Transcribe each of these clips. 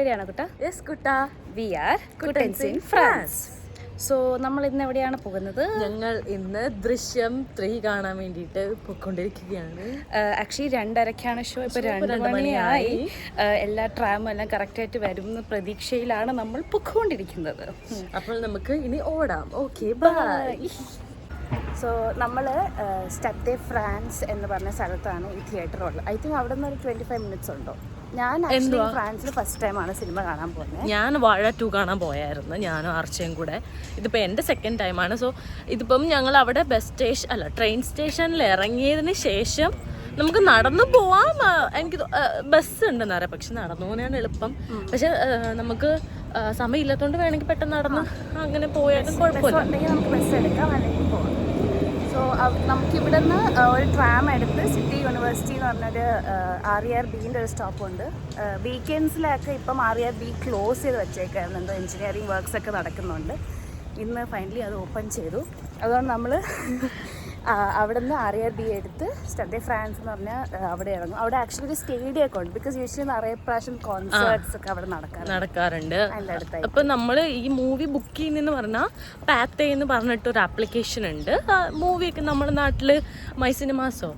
റെഡിയാണോ കുട്ട? യെസ് കുട്ട. വി ആർ കുട്ടൻസ് ഇൻ ഫ്രാൻസ്. സോ നമ്മൾ ഇന്ന് എവിടെയാണ് പോകുന്നത്? ഞങ്ങൾ ഇന്ന് ദൃശ്യം 3 കാണാൻ വേണ്ടിയിട്ട് പോയിക്കൊണ്ടിരിക്കുകയാണ്. Actually 2:30 show. ഇപ്പോൾ 2 മണിയായി. എല്ലാ ട്രാമും എല്ലാം കറക്റ്റായിട്ട് വരും എന്ന പ്രതീക്ഷയിലാണ് നമ്മൾ പൊയ്ക്കൊണ്ടിരിക്കുന്നത്. അപ്പോൾ നമുക്ക് ഇനി ഓടാം. Okay, by. സോ നമ്മൾ സ്റ്റഡേ ഫ്രാൻസ് എന്ന് പറഞ്ഞ സ്ഥലത്താണ് ഈ തിയേറ്റർ ഉള്ളത്. ഐ തിങ്ക് അവിടെ നിന്ന് ഒരു 25 മിനിറ്റ്സ് ഉണ്ടോ. ഞാൻ ആക്ച്വലി ഫ്രാൻസിൽ ഫസ്റ്റ് ടൈമാണ് സിനിമ കാണാൻ പോകുന്നത്. ഞാൻ വാഴ 2 കാണാൻ പോയായിരുന്നു, ഞാനും ആർച്ചയും കൂടെ. ഇതിപ്പോൾ എൻ്റെ സെക്കൻഡ് ടൈമാണ്. സോ ഇതിപ്പം ഞങ്ങൾ അവിടെ ട്രെയിൻ സ്റ്റേഷനിൽ ഇറങ്ങിയതിന് ശേഷം നമുക്ക് നടന്നു പോവാം. എനിക്ക് ബസ് ഉണ്ടെന്ന് അറിയാം, പക്ഷെ നടന്നു പോകുന്നതാണ് എളുപ്പം. പക്ഷെ നമുക്ക് സമയമില്ലാത്തതുകൊണ്ട് വേണമെങ്കിൽ പെട്ടെന്ന് നടന്ന് അങ്ങനെ പോയാലും കുഴപ്പമില്ല. നമുക്ക് ബസ് എടുക്കാം, അല്ലെങ്കിൽ പോകാം. സോ നമുക്കിവിടെ നിന്ന് ഒരു ട്രാം എടുത്ത് സിറ്റി യൂണിവേഴ്സിറ്റി എന്ന് പറഞ്ഞൊരു RER-Bൻ്റെ ഒരു സ്റ്റോപ്പുണ്ട്. വീക്കെൻഡ്സിലൊക്കെ ഇപ്പം RER-B ക്ലോസ് ചെയ്ത് വെച്ചേക്കായിരുന്നു. എന്തോ എഞ്ചിനീയറിംഗ് വർക്ക്സ് ഒക്കെ നടക്കുന്നുണ്ട്. ഇന്ന് ഫൈനലി അത് ഓപ്പൺ ചെയ്തു. അതുകൊണ്ട് നമ്മൾ അവിടെ നിന്ന് RER-B എടുത്ത് സ്റ്റഡേ ഫ്രാൻസ് എന്ന് പറഞ്ഞാൽ അവിടെ ഇറങ്ങും. അവിടെ ആക്ച്വലി ഒരു സ്റ്റേഡിയം ഒക്കെ ഉണ്ട്. ബിക്കോസ് യൂഷ്വലി നിറയെ പ്രാവശ്യം കോൺസേർട്സ് ഒക്കെ അവിടെ നടക്കാറുണ്ട്. അതിൻ്റെ അടുത്തായി അപ്പം നമ്മൾ ഈ മൂവി ബുക്ക് ചെയ്യുന്നതെന്ന് പറഞ്ഞാൽ പാത്തേ എന്ന് പറഞ്ഞിട്ടൊരു ആപ്ലിക്കേഷൻ ഉണ്ട്. മൂവിയൊക്കെ നമ്മുടെ നാട്ടിൽ മൈ സിനിമാസോ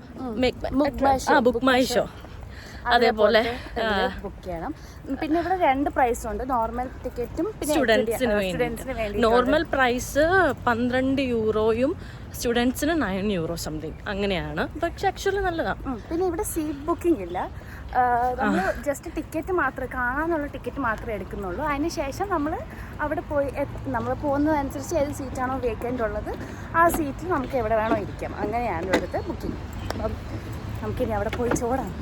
ബുക്ക് മൈ ഷോ അതേപോലെ ബുക്ക് ചെയ്യണം. പിന്നെ ഇവിടെ 2 പ്രൈസ് ഉണ്ട്, നോർമൽ ടിക്കറ്റും പിന്നെ സ്റ്റുഡൻസിന് വേണ്ടി. നോർമൽ പ്രൈസ് 12 യൂറോയും സ്റ്റുഡൻസിന് 9 യൂറോ സംതിങ് അങ്ങനെയാണ്. പക്ഷെ ആക്ച്വലി നല്ലതാണ്. പിന്നെ ഇവിടെ സീറ്റ് ബുക്കിംഗ് ഇല്ല. നമ്മൾ ജസ്റ്റ് ടിക്കറ്റ് മാത്രമേ കാണാനുള്ള ടിക്കറ്റ് മാത്രമേ എടുക്കുന്നുള്ളൂ. അതിന് ശേഷം നമ്മൾ അവിടെ പോയി നമ്മൾ പോകുന്നതനുസരിച്ച് ഏത് സീറ്റാണോ വേക്കൻ്റ് ഉള്ളത് ആ സീറ്റിൽ നമുക്ക് എവിടെ വേണോ ഇരിക്കാം. അങ്ങനെയാണ് ഇവിടുത്തെ ബുക്കിംഗ്. അപ്പം നമുക്കിനി അവിടെ പോയി ചോടാം.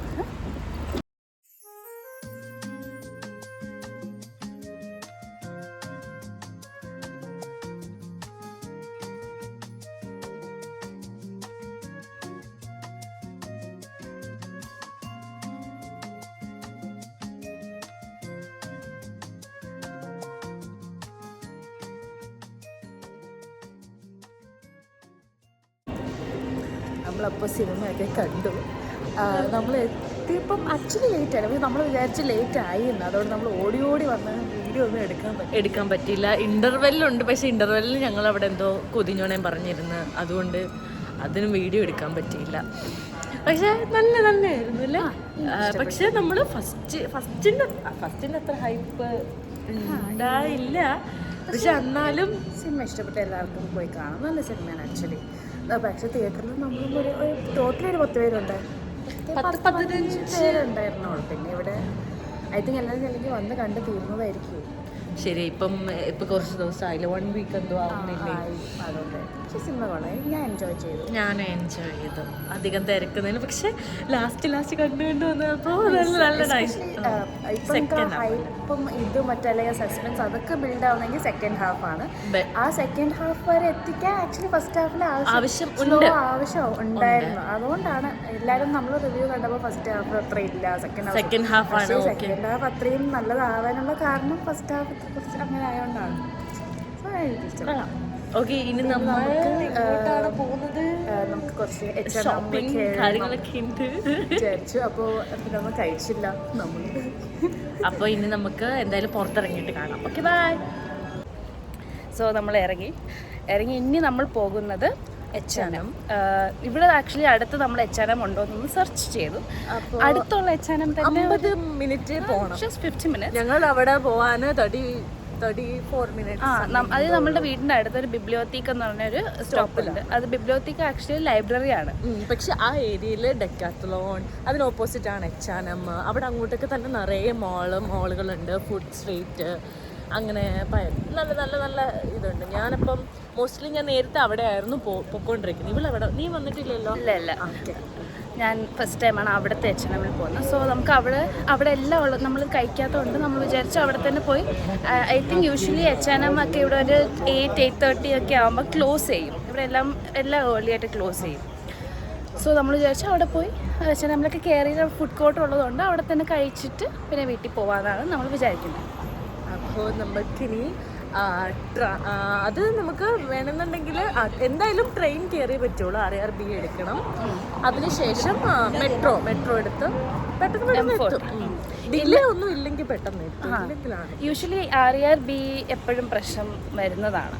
നമ്മളപ്പോൾ സിനിമയൊക്കെ കണ്ടു. നമ്മൾ എത്തിയപ്പം ആക്ച്വലി ലേറ്റായി. പക്ഷേ നമ്മൾ വിചാരിച്ച് ലേറ്റ് ആയി എന്ന്. അതുകൊണ്ട് നമ്മൾ ഓടി വന്ന് വീഡിയോ ഒന്നും എടുക്കാൻ പറ്റിയില്ല. ഇൻ്റർവെല്ലുണ്ട്, പക്ഷേ ഇൻ്റർവെല്ലിൽ ഞങ്ങൾ അവിടെ എന്തോ കൊതിഞ്ഞോണേം പറഞ്ഞിരുന്നു. അതുകൊണ്ട് അതിനും വീഡിയോ എടുക്കാൻ പറ്റിയില്ല. പക്ഷേ നല്ലതായിരുന്നു അല്ലേ? പക്ഷേ നമ്മൾ ഫസ്റ്റിൻ്റെ അത്ര ഹൈപ്പ് ഉണ്ടായില്ല. പക്ഷെ എന്നാലും സിനിമ ഇഷ്ടപ്പെട്ട എല്ലാവർക്കും പോയി കാണാം. നല്ല സിനിമയാണ് ആക്ച്വലി. പക്ഷെ തിയേറ്ററിൽ നമ്മൾ ടോട്ടൽ ഒരു 10 പേരുണ്ടായിരുന്നു. 15 പേരുണ്ടായിരുന്നുള്ളൂ. പിന്നെ ഇവിടെ ഐ തിങ്ക് എല്ലാവരും അല്ലെങ്കിൽ വന്ന് കണ്ട് തീർന്നതായിരിക്കും. ശരി. ഇപ്പം കുറച്ച് ദിവസമായില്ല, 1 വീക്ക് എന്തോ ആവുന്നില്ലേ? അതുകൊണ്ട് പക്ഷെ സിനിമ കൊള്ളാം. ഞാൻ എൻജോയ് ചെയ്തു. അധികം തിരക്കുന്നതിന്. പക്ഷെ ലാസ്റ്റ് കണ്ടു വന്നപ്പോൾ നല്ല നൈസ്. ഹൈപ്പും ഇത് മറ്റല്ലെങ്കിൽ സസ്പെൻസ് അതൊക്കെ ബിൽഡ് ആവുന്നെങ്കിൽ സെക്കൻഡ് ഹാഫ് ആണ്. ആ സെക്കൻഡ് ഹാഫ് വരെ എത്തിക്കാൻ ആക്ച്വലി ഫസ്റ്റ് ഹാഫിൽ ആവശ്യം ഉണ്ടായിരുന്നു. അതുകൊണ്ടാണ് എല്ലാവരും നമ്മൾ റിവ്യൂ കണ്ടപ്പോൾ ഫസ്റ്റ് ഹാഫ് അത്ര ഇല്ല, സെക്കൻഡ് ഹാഫ് അത്രയും നല്ലതാവാനുള്ള കാരണം ഫസ്റ്റ് ഹാഫ് കുറച്ച് അങ്ങനെ ആയതുകൊണ്ടാണ്. സോ എനിക്കിഷ്ടം. ഓക്കെ, ഇനി നമ്മൾ പോകുന്നത് നമുക്ക് കുറച്ച് കാര്യങ്ങളൊക്കെ ഉണ്ട് വിചാരിച്ചു. അപ്പോൾ നമ്മൾ കഴിച്ചില്ല നമ്മൾ. അപ്പോൾ ഇനി നമുക്ക് എന്തായാലും പുറത്തിറങ്ങിയിട്ട് കാണാം. Okay, by. സോ നമ്മൾ ഇറങ്ങി ഇനി നമ്മൾ പോകുന്നത് H&M. ഇവിടെ ആക്ച്വലി അടുത്ത് നമ്മൾ H&M ഉണ്ടോ എന്ന് സെർച്ച് ചെയ്തു. അടുത്തുള്ള H&M തന്നെ 50 മിനിറ്റ് പോകണം. 50 മിനിറ്റ്. ഞങ്ങൾ അവിടെ പോവാൻ 34 മിനിറ്റ്. അത് നമ്മളുടെ വീടിൻ്റെ അടുത്തൊരു ബിബ്ലിയോത്തീക്ക് എന്ന് പറഞ്ഞൊരു സ്റ്റോപ്പുണ്ട്. അത് ബിബ്ലിയോത്തീക്ക് ആക്ച്വലി ലൈബ്രറിയാണ്. പക്ഷെ ആ ഏരിയയിൽ ഡെക്കാത്തലോൺ, അതിന് ഓപ്പോസിറ്റ് ആണ് H&M. അവിടെ അങ്ങോട്ടൊക്കെ തന്നെ നിറയെ മാളുകളുണ്ട്, ഫുഡ് സ്ട്രീറ്റ്, അങ്ങനെ നല്ല ഇതുണ്ട്. ഞാനപ്പം മോസ്റ്റ്ലി ഞാൻ നേരത്തെ അവിടെ ആയിരുന്നു പൊയ്ക്കൊണ്ടിരിക്കുന്നത്. ഇവിടെ നീ വന്നിട്ടില്ലല്ലോ? ഇല്ല. ഞാൻ ഫസ്റ്റ് ടൈമാണ് അവിടുത്തെ H&Mൽ പോകുന്നത്. സോ നമുക്ക് അവിടെ എല്ലാം ഉള്ളത് നമ്മൾ കഴിക്കാത്തതുകൊണ്ട് നമ്മൾ വിചാരിച്ചു അവിടെ തന്നെ പോയി. ഐ തിങ്ക് യൂഷ്വലി H&M ഒക്കെ ഇവിടെ ഒരു 8:30 ഒക്കെ ആകുമ്പോൾ ക്ലോസ് ചെയ്യും. ഇവിടെ എല്ലാം ഏർലി ആയിട്ട് ക്ലോസ് ചെയ്യും. സോ നമ്മൾ വിചാരിച്ചു അവിടെ പോയി H&Mലൊക്കെ കയറി ഫുഡ് കോർട്ട് ഉള്ളതുകൊണ്ട് അവിടെ തന്നെ കഴിച്ചിട്ട് പിന്നെ വീട്ടിൽ പോകാമെന്നാണ് നമ്മൾ വിചാരിക്കുന്നത്. അപ്പോൾ നമുക്കിനി അത് നമുക്ക് വേണമെന്നുണ്ടെങ്കിൽ എന്തായാലും ട്രെയിൻ കയറിയേ പറ്റുള്ളൂ. RER-B എടുക്കണം. അതിനുശേഷം മെട്രോ എടുത്ത് പെട്ടെന്ന് എത്തും. ഡിലേ ഒന്നും ഇല്ലെങ്കിൽ പെട്ടെന്ന് ഇല്ലെങ്കിലാണ്. യൂഷ്വലി RER-B എപ്പോഴും പ്രശ്നം വരുന്നതാണ്.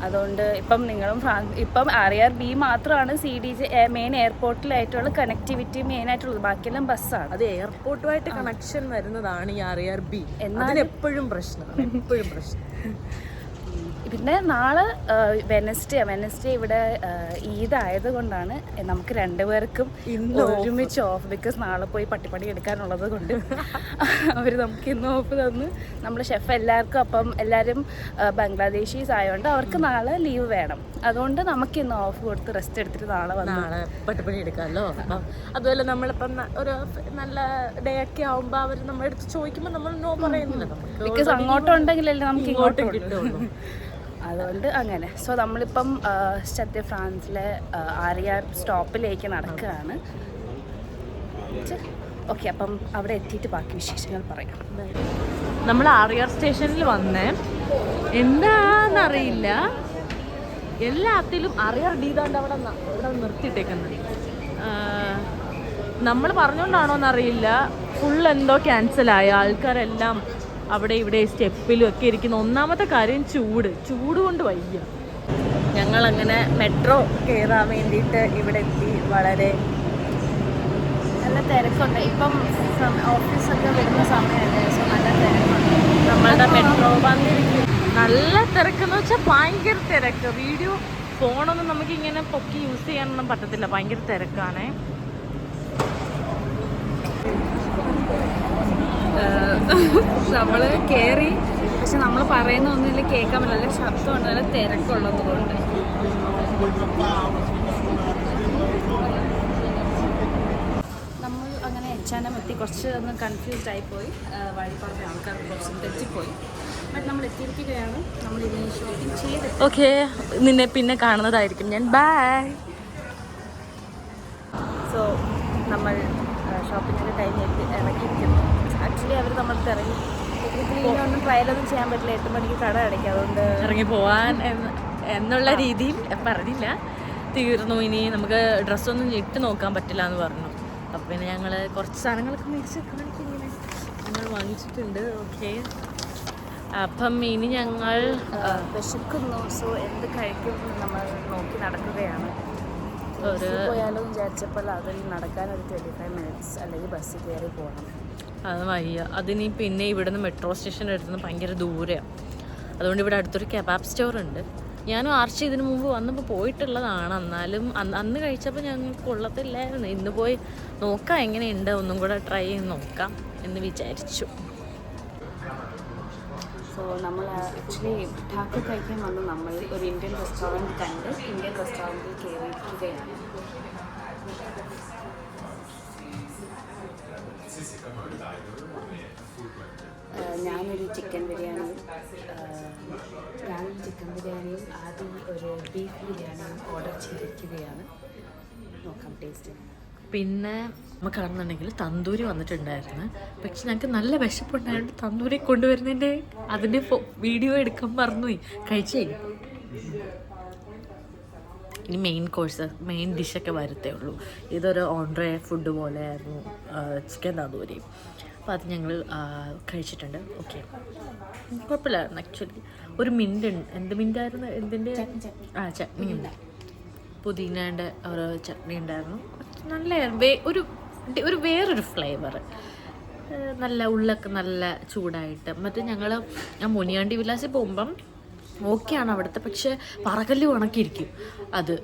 അതുകൊണ്ട് ഇപ്പം നിങ്ങളും ഇപ്പം RER-B മാത്രമാണ് CDG മെയിൻ എയർപോർട്ടിലായിട്ടുള്ള കണക്ടിവിറ്റി മെയിനായിട്ടുള്ളത്. ബാക്കിയെല്ലാം ബസ്സാണ്. അത് എയർപോർട്ടുമായിട്ട് കണക്ഷൻ വരുന്നതാണ് ഈ RER-B. എന്നാൽ എപ്പോഴും പ്രശ്നമാണ്, എപ്പോഴും പ്രശ്നം. പിന്നെ നാളെ വെനസ്ഡേ ഇവിടെ ഈദ് ആയതുകൊണ്ടാണ് നമുക്ക് രണ്ടുപേർക്കും ഇന്ന് ഒരുമിച്ച് ഓഫ്. ബിക്കോസ് നാളെ പോയി പട്ടിപ്പണി എടുക്കാനുള്ളത് കൊണ്ട് അവർ നമുക്ക് ഇന്ന് ഓഫ് തന്ന്. നമ്മുടെ ഷെഫ് എല്ലാവർക്കും അപ്പം എല്ലാവരും ബംഗ്ലാദേശീസ് ആയതുകൊണ്ട് അവർക്ക് നാളെ ലീവ് വേണം. അതുകൊണ്ട് നമുക്ക് ഇന്ന് ഓഫ് കൊടുത്ത് റെസ്റ്റ് എടുത്തിട്ട് നാളെ നാളെ പട്ടിപ്പണി എടുക്കാമല്ലോ. അപ്പം അതുപോലെ നമ്മളിപ്പം ഒരു നല്ല ഡേ ഒക്കെ ആവുമ്പോൾ അവർ നമ്മുടെ അടുത്ത് ചോദിക്കുമ്പോൾ നമ്മൾ നോ പറയുന്നില്ല. ബിക്കോസ് അങ്ങോട്ടും ഉണ്ടെങ്കിലല്ലേ നമുക്ക് ഇങ്ങോട്ടും കിട്ടുള്ളൂ. അതുകൊണ്ട് അങ്ങനെ. സോ നമ്മളിപ്പം സ്റ്റade ഫ്രാൻസിലെ RER സ്റ്റോപ്പിലേക്ക് നടക്കുകയാണ്. ഓക്കെ, അപ്പം അവിടെ എത്തിയിട്ട് ബാക്കി വിശേഷങ്ങൾ പറയാം. നമ്മൾ RER സ്റ്റേഷനിൽ വന്നേ, എന്താന്നറിയില്ല, എല്ലാത്തിലും RER-D താണ്ട് അവിടെ നിർത്തിയിട്ടേക്കുന്നത്. നമ്മൾ പറഞ്ഞുകൊണ്ടാണോ എന്നറിയില്ല, ഫുൾ എന്തോ ക്യാൻസലായി. ആൾക്കാരെല്ലാം അവിടെ ഇവിടെ സ്റ്റെപ്പിലും ഒക്കെ ഇരിക്കുന്ന. ഒന്നാമത്തെ കാര്യം ചൂട് കൊണ്ട് വയ്യ. ഞങ്ങളങ്ങനെ മെട്രോ കയറാൻ വേണ്ടിയിട്ട് ഇവിടെ എത്തി. വളരെ നല്ല തിരക്കുണ്ട്. ഇപ്പം ഓഫീസൊക്കെ വരുന്ന സമയമല്ലേ, സോ നല്ല തിരക്കുണ്ട്. നമ്മളുടെ മെട്രോ വന്നിരിക്കും. നല്ല തിരക്കെന്ന് വെച്ചാൽ ഭയങ്കര തിരക്ക്. വീഡിയോ ഫോണൊന്നും നമുക്കിങ്ങനെ പൊക്കി യൂസ് ചെയ്യാനൊന്നും പറ്റത്തില്ല, ഭയങ്കര തിരക്കാണേ. നമ്മൾ കയറി, പക്ഷെ നമ്മൾ പറയുന്ന ഒന്നുമില്ല, കേൾക്കാൻ പറ്റില്ല. നല്ല ശബ്ദമുണ്ട്, നല്ല തിരക്കുള്ളത് കൊണ്ട്. നമ്മൾ അങ്ങനെ H&M എത്തി. കുറച്ച് ഒന്ന് കൺഫ്യൂസ്ഡ് ആയിപ്പോയി, വഴി പറഞ്ഞ ആൾക്കാർ കുറച്ച് തെറ്റിപ്പോയി. ബട്ട് നമ്മൾ എത്തിയിരിക്കുകയാണ്. നമ്മൾ ഇനി ഷോപ്പിംഗ് ചെയ്ത് ഓക്കെ, നിന്നെ പിന്നെ കാണുന്നതായിരിക്കും ഞാൻ. ബൈ. സോ നമ്മൾ ഷോപ്പിങ്ങിൻ്റെ ടൈം ഇറങ്ങിയിരിക്കുന്നു. ആക്ച്വലി അവർ നമ്മൾക്ക് ഇറങ്ങി ടെക്നിക്കലി ഇനി ഒന്നും ട്രയലൊന്നും ചെയ്യാൻ പറ്റില്ല, 8 മണിക്ക് കട അടയ്ക്കും. അതുകൊണ്ട് ഇറങ്ങി പോവാൻ എന്നുള്ള രീതിയിൽ പറഞ്ഞില്ല, തീർന്നു. ഇനി നമുക്ക് ഡ്രസ്സൊന്നും ഇട്ട് നോക്കാൻ പറ്റില്ല എന്ന് പറഞ്ഞു. അപ്പം പിന്നെ ഞങ്ങൾ കുറച്ച് സാധനങ്ങളൊക്കെ മേടിച്ച് കാണിക്കിങ്ങനെ ഞങ്ങൾ വാങ്ങിച്ചിട്ടുണ്ട്. ഓക്കെ, അപ്പം ഇനി ഞങ്ങൾ വിശക്കുന്നു. സോ എന്ത് കഴിക്കും നമ്മൾ നോക്കി നടക്കുകയാണ്. പോയാലും വിചാരിച്ചപ്പോൾ അതിൽ നടക്കാൻ ഒരു 25 മിനിറ്റ്സ് അല്ലെങ്കിൽ ബസ്സിൽ കയറി പോകണം. അത് വയ്യ. അതിനി പിന്നെ ഇവിടുന്ന് മെട്രോ സ്റ്റേഷൻ്റെ അടുത്തുനിന്ന് ഭയങ്കര ദൂരെയാണ്. അതുകൊണ്ട് ഇവിടെ അടുത്തൊരു കബാബ് സ്റ്റോർ ഉണ്ട്. ഞാനും ആർച്ച് ഇതിനു മുമ്പ് വന്നപ്പോൾ പോയിട്ടുള്ളതാണ്. എന്നാലും അന്ന് കഴിച്ചപ്പോൾ ഞങ്ങൾക്ക് കൊള്ളത്തില്ലായിരുന്നു. ഇന്ന് പോയി നോക്കാം എങ്ങനെയുണ്ട്, ഒന്നും കൂടെ ട്രൈ ചെയ്ത് നോക്കാം എന്ന് വിചാരിച്ചു. സോ നമ്മൾ ആക്ച്വലി ടാക്കോ കഴിക്കാൻ വന്ന് നമ്മൾ ഒരു ഇന്ത്യൻ റെസ്റ്റോറൻറ്റ് കണ്ട് ഇന്ത്യൻ റെസ്റ്റോറൻറ്റിൽ കയറിയിരിക്കുകയാണ്. ഞാനൊരു ചിക്കൻ ബിരിയാണിയും ആദ്യം ഒരു ബീഫ് ബിരിയാണിയും ഓർഡർ ചെയ്തിരിക്കുകയാണ്. നോക്കാം ടേസ്റ്റ്. പിന്നെ നമുക്ക് കാണുന്നുണ്ടെങ്കിൽ തന്തൂരി വന്നിട്ടുണ്ടായിരുന്നു. പക്ഷെ ഞങ്ങൾക്ക് നല്ല വിശപ്പുണ്ടായതുകൊണ്ട് തന്തൂരി കൊണ്ടുവരുന്നതിൻ്റെ അതിൻ്റെ വീഡിയോ എടുക്കാൻ മറന്നുപോയി. കഴിച്ചേ. ഇനി മെയിൻ കോഴ്സ്, മെയിൻ ഡിഷൊക്കെ വരത്തേ ഉള്ളൂ. ഇതൊരു ഓൺട്രേ ഫുഡ് പോലെയായിരുന്നു ചിക്കൻ തന്തൂരി. അപ്പോൾ അത് ഞങ്ങൾ കഴിച്ചിട്ടുണ്ട്. ഓക്കെ, കുഴപ്പമില്ലായിരുന്നു ആക്ച്വലി. ഒരു മിൻ്റ്, എന്ത് മിൻ്റായിരുന്നു, എന്തിൻ്റെ ചട്നി ഉണ്ട്, പുതിനേൻ്റെ ഒരു ചട്നി ഉണ്ടായിരുന്നു. നല്ല ഒരു വേറൊരു ഫ്ലേവർ, നല്ല ഉള്ളൊക്കെ നല്ല ചൂടായിട്ട്. മറ്റേ ഞാൻ മുനിയാണ്ടി വിലാസിൽ പോകുമ്പം ഓക്കെയാണ് അവിടുത്തെ, പക്ഷേ പറകല്ല് കണക്കിരിക്കും. അത്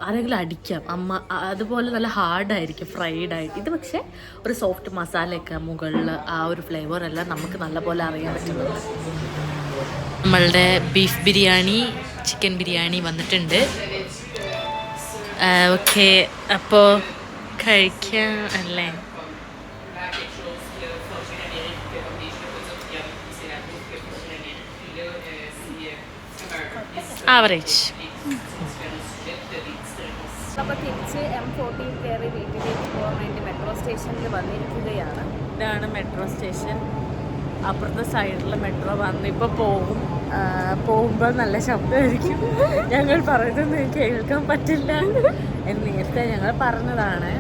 ആരെങ്കിലും അടിക്കാം അമ്മ, അതുപോലെ നല്ല ഹാർഡായിരിക്കും, ഫ്രൈഡായിട്ട്. ഇത് പക്ഷേ ഒരു സോഫ്റ്റ് മസാലയൊക്കെ മുകളിൽ, ആ ഒരു ഫ്ലേവർ എല്ലാം നമുക്ക് നല്ലപോലെ അറിയാൻ പറ്റുന്നുണ്ട്. നമ്മളുടെ ബീഫ് ബിരിയാണി, ചിക്കൻ ബിരിയാണി വന്നിട്ടുണ്ട്. ഓക്കെ, അപ്പോൾ കഴിക്കാം അല്ലേ? ആവറേജ്. അപ്പോൾ തിരിച്ച് M14 കയറി വീട്ടിലേക്ക് പോകാൻ വേണ്ടി മെട്രോ സ്റ്റേഷനിൽ വന്നിരിക്കുകയാണ്. ഇതാണ് മെട്രോ സ്റ്റേഷൻ. അപ്പുറത്തെ സൈഡിൽ മെട്രോ വന്നിപ്പോൾ പോകുമ്പോൾ നല്ല ശബ്ദമായിരിക്കും. ഞങ്ങൾ പറയുന്നത് കേൾക്കാൻ പറ്റില്ല എന്ന് നേരത്തെ ഞങ്ങൾ പറഞ്ഞതാണ്.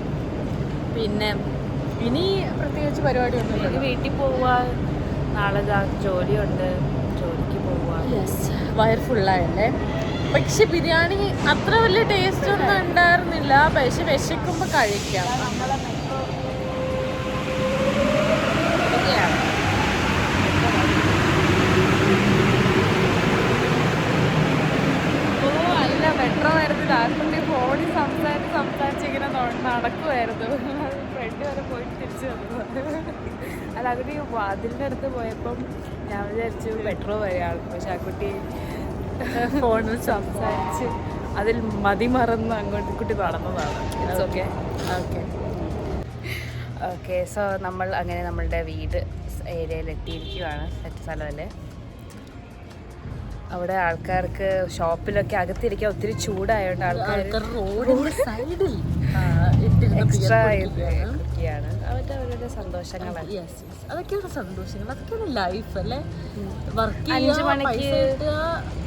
പിന്നെ ഇനി പ്രത്യേകിച്ച് പരിപാടിയൊന്നും ഇനി വീട്ടിൽ പോവുക, നാളെ ജോലിയുണ്ട്, ജോലിക്ക് പോവുക. വയർ ഫുള്ളായല്ലേ. പക്ഷെ ബിരിയാണി അത്ര വലിയ ടേസ്റ്റ് ഒന്നും ഉണ്ടായിരുന്നില്ല. പക്ഷെ വിശക്കുമ്പോൾ കഴിക്കാം. അല്ല, മെട്രോ ആയിരുന്നില്ല. ആർക്കുട്ടി ഫോണിൽ സംസാരിച്ചിങ്ങനെ നടക്കുമായിരുന്നു. ഫ്രണ്ട് വരെ പോയിട്ട് തിരിച്ചു വന്നു. അല്ല, ആ കുട്ടി വാതിലിൻ്റെ അടുത്ത് പോയപ്പം ഞാൻ വിചാരിച്ചു മെട്രോ വരെയാണ്. പക്ഷെ ആ കുട്ടി ഫോണിൽ സംസാരിച്ച് അതിൽ മതിമറന്ന് അങ്ങോട്ട് കുട്ടി നടന്നതാണ്. It's okay. Okay okay. So നമ്മൾ അങ്ങനെ നമ്മളുടെ വീട് ഏരിയയിൽ എത്തിയിരിക്കുകയാണ്. സെറ്റ് സ്ഥലമല്ലേ. അവിടെ ആൾക്കാർക്ക് ഷോപ്പിലൊക്കെ അകത്തിരിക്കാൻ ഒത്തിരി ചൂടായതുകൊണ്ട് ആൾക്കാർ റോഡിന്റെ സൈഡിൽ എക്സ്ട്രാ കുക്കിയാണ്. അവരുടെ അവരുടെ സന്തോഷങ്ങളാണ്. അതൊക്കെയാണ് സന്തോഷങ്ങൾ, അതൊക്കെയാണ് ലൈഫ് അല്ലേ. വർക്ക് 5 മണിക്ക്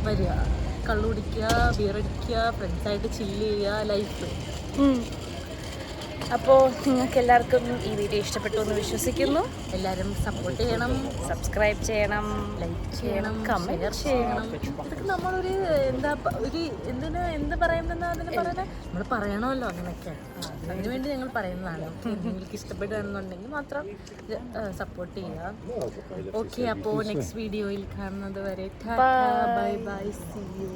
വരിക, കള്ളുടിക്കുക, ബിയറടിക്കുക, ഫ്രണ്ട്സായിട്ട് ചില്ല് ചെയ്യുക, ലൈഫ്. അപ്പോൾ നിങ്ങൾക്ക് എല്ലാവർക്കും ഈ വീഡിയോ ഇഷ്ടപ്പെട്ടു എന്ന് വിശ്വസിക്കുന്നു. എല്ലാവരും സപ്പോർട്ട് ചെയ്യണം, സബ്സ്ക്രൈബ് ചെയ്യണം, ലൈക്ക് ചെയ്യണം, കമൻറ്റ് ചെയ്യണം. അതൊക്കെ നമ്മളൊരു എന്ത് പറയുന്നതെന്ന് അതിന് പറയുന്നത് നമ്മൾ പറയണമല്ലോ. അങ്ങനെയൊക്കെ അതിനുവേണ്ടി ഞങ്ങൾ പറയുന്നതാണ്. നിങ്ങൾക്ക് ഇഷ്ടപ്പെടുകയാണെന്നുണ്ടെങ്കിൽ മാത്രം സപ്പോർട്ട് ചെയ്യുക. ഓക്കെ, അപ്പോൾ നെക്സ്റ്റ് വീഡിയോയിൽ കാണുന്നത് വരെ ബൈ ബൈ, സീ യു.